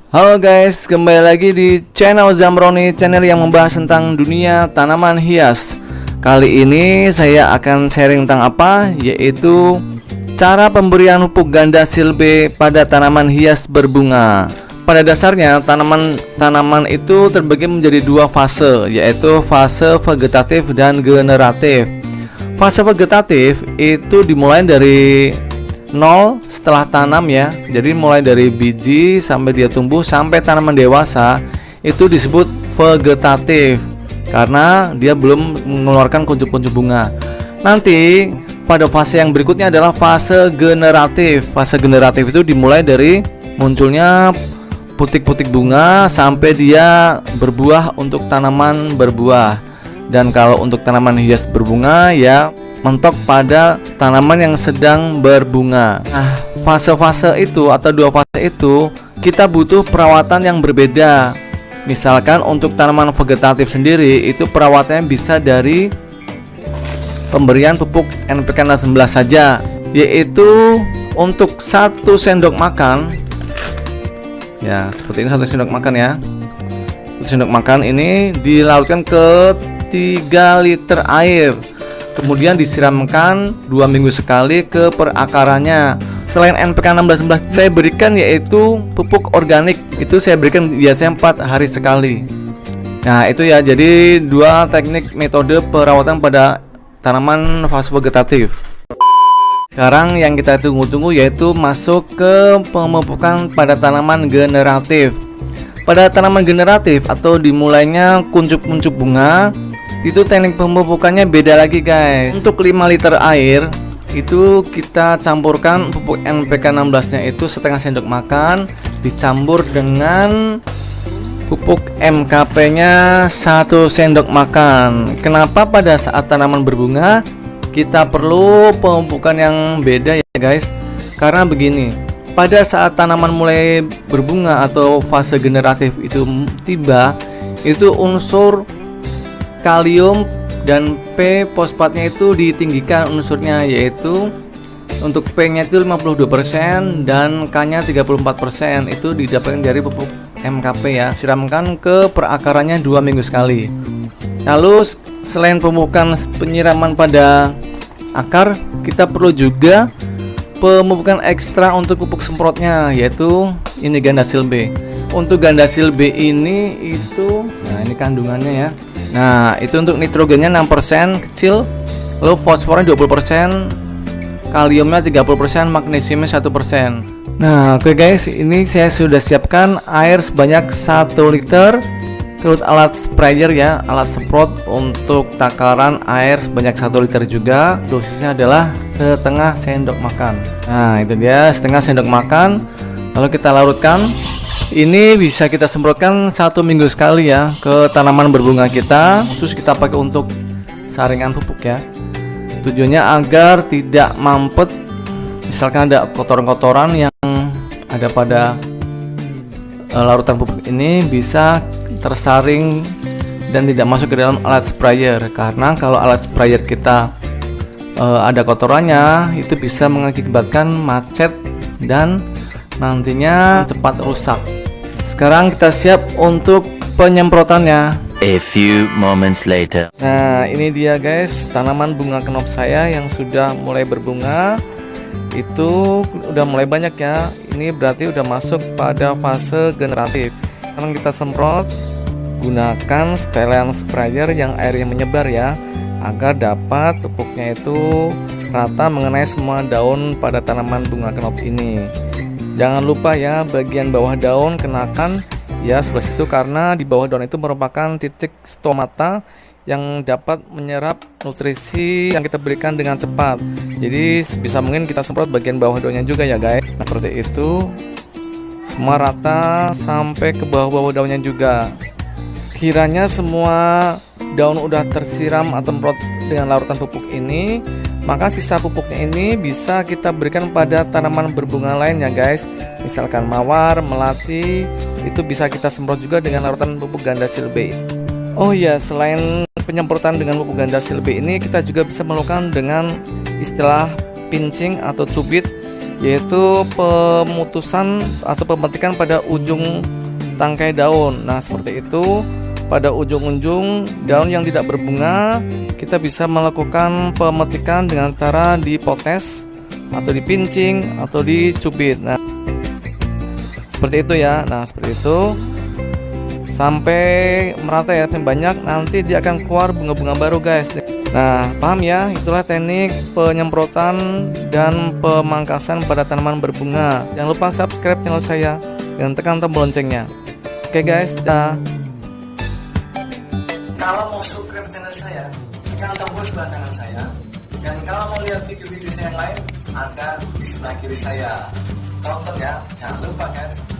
Halo guys, kembali lagi di channel Zamroni, channel yang membahas tentang dunia tanaman hias. Kali ini saya akan sharing tentang apa? Yaitu cara pemberian pupuk ganda silbe pada tanaman hias berbunga. Pada dasarnya tanaman itu terbagi menjadi dua fase, yaitu fase vegetatif dan generatif. Fase vegetatif itu dimulai dari nol setelah tanam ya. Jadi mulai dari biji sampai dia tumbuh sampai tanaman dewasa itu disebut vegetatif karena dia belum mengeluarkan kuncup-kuncup bunga. Nanti pada fase yang berikutnya adalah fase generatif. Fase generatif itu dimulai dari munculnya putik-putik bunga sampai dia berbuah untuk tanaman berbuah. Dan kalau untuk tanaman hias berbunga ya mentok pada tanaman yang sedang berbunga. Nah, fase-fase itu atau dua fase itu kita butuh perawatan yang berbeda. Misalkan untuk tanaman vegetatif sendiri itu perawatannya bisa dari pemberian pupuk NPK 16 saja, yaitu untuk 1 sendok makan. Ya, seperti ini 1 sendok makan ya. 1 sendok makan ini dilarutkan ke 3 liter air. Kemudian disiramkan 2 minggu sekali ke perakarannya. Selain NPK 16 saya berikan yaitu pupuk organik. Itu saya berikan biasanya 4 hari sekali. Nah itu ya, jadi dua teknik metode perawatan pada tanaman fase vegetatif. Sekarang yang kita tunggu-tunggu yaitu masuk ke pemupukan pada tanaman generatif. Pada tanaman generatif atau dimulainya kuncup-kuncup bunga, itu teknik pemupukannya beda lagi guys. Untuk 5 liter air itu kita campurkan pupuk NPK 16 nya itu setengah sendok makan dicampur dengan pupuk MKP nya 1 sendok makan. Kenapa pada saat tanaman berbunga kita perlu pemupukan yang beda ya guys? Karena begini, pada saat tanaman mulai berbunga atau fase generatif itu tiba, itu unsur kalium dan P fosfatnya itu ditinggikan unsurnya, yaitu untuk P nya itu 52% dan K nya 34%. Itu didapatkan dari pupuk MKP ya. Siramkan ke perakarannya 2 minggu sekali. Lalu selain pemupukan penyiraman pada akar, kita perlu juga pemupukan ekstra untuk pupuk semprotnya, yaitu ini ganda silbe. Untuk ganda silbe ini itu, nah ini kandungannya ya. Nah itu untuk nitrogennya 6% kecil, lalu fosfornya 20%, kaliumnya 30%, magnesiumnya 1%. Nah oke guys, ini saya sudah siapkan air sebanyak 1 liter, terus alat sprayer ya, alat semprot untuk takaran air sebanyak 1 liter juga. Dosisnya adalah setengah sendok makan. Nah itu dia, setengah sendok makan. Lalu kita larutkan. Ini bisa kita semprotkan 1 minggu sekali ya ke tanaman berbunga kita. Terus kita pakai untuk saringan pupuk ya. Tujuannya agar tidak mampet, misalkan ada kotoran-kotoran yang ada pada larutan pupuk ini bisa tersaring dan tidak masuk ke dalam alat sprayer. Karena kalau alat sprayer kita ada kotorannya, itu bisa mengakibatkan macet dan nantinya cepat rusak. Sekarang kita siap untuk penyemprotannya. A few moments later. Nah ini dia guys, tanaman bunga kenop saya yang sudah mulai berbunga. Itu udah mulai banyak ya. Ini berarti udah masuk pada fase generatif. Sekarang kita semprot. Gunakan setelan sprayer yang airnya menyebar ya, agar dapat pupuknya itu rata mengenai semua daun pada tanaman bunga kenop ini. Jangan lupa ya, bagian bawah daun kenakan ya sebelah situ, karena di bawah daun itu merupakan titik stomata yang dapat menyerap nutrisi yang kita berikan dengan cepat. Jadi bisa mungkin kita semprot bagian bawah daunnya juga ya guys. Nah seperti itu, semua rata sampai ke bawah-bawah daunnya juga. Kiranya semua daun udah tersiram atau semprot dengan larutan pupuk ini, maka sisa pupuknya ini bisa kita berikan pada tanaman berbunga lain ya guys. Misalkan mawar, melati, itu bisa kita semprot juga dengan larutan pupuk ganda silbe. Oh ya, selain penyemprotan dengan pupuk ganda silbe ini, kita juga bisa melakukan dengan istilah pinching atau cubit, yaitu pemutusan atau pemetikan pada ujung tangkai daun. Nah, seperti itu. Pada ujung-ujung daun yang tidak berbunga, kita bisa melakukan pemetikan dengan cara dipotes atau dipincing atau dicubit. Nah, seperti itu ya. Nah, seperti itu sampai merata ya, sampai banyak, nanti dia akan keluar bunga-bunga baru guys. Nah, paham ya? Itulah teknik penyemprotan dan pemangkasan pada tanaman berbunga. Jangan lupa subscribe channel saya dan tekan tombol loncengnya. Oke guys, dah. Kalau mau subscribe channel saya, tekan tombol sebelah kanan saya. Dan kalau mau lihat video-video saya yang lain, ada di sebelah kiri saya. Tonton ya, jangan lupa guys.